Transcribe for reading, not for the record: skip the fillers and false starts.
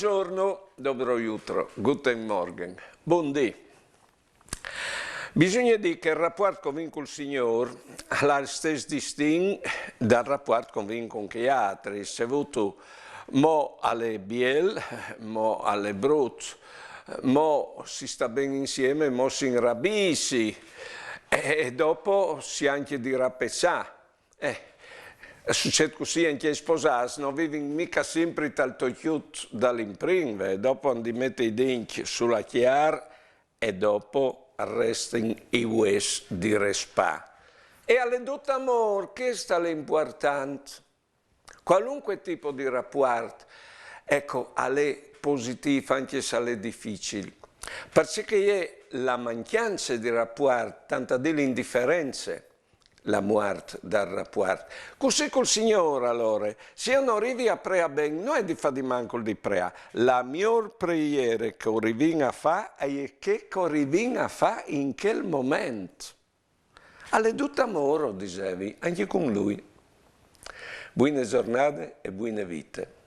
Buongiorno, dobro jutro, guten morgen, buondì. Bisogna dire che il rapporto con il Signore ha lo stesso distinto dal rapporto con gli altri. Se tu mo alle biel, mo alle brut, mo si sta bene insieme, mo si inrabissi e dopo si anche di rappezzà. Succede così anche ai sposati, non vivono mica sempre tanto chiuso dall'imprime, dopo hanno mette i denti sulla chiara e dopo restano i ues di respa. E alle due amore, che sta l'importante? Qualunque tipo di rapporto, ecco, è positivo anche se è difficile, perché è la mancanza di rapporto, tanta dell'indifferenza, la morte dal rapporto. Così col Signore allora, se non arrivi a pregare bene, non è di fare di manco di pregare. La mia preghiera che arrivi a fare è che arrivi a fare in quel momento. Alle due amore, dicevi, anche con Lui. Buone giornate e buone vite.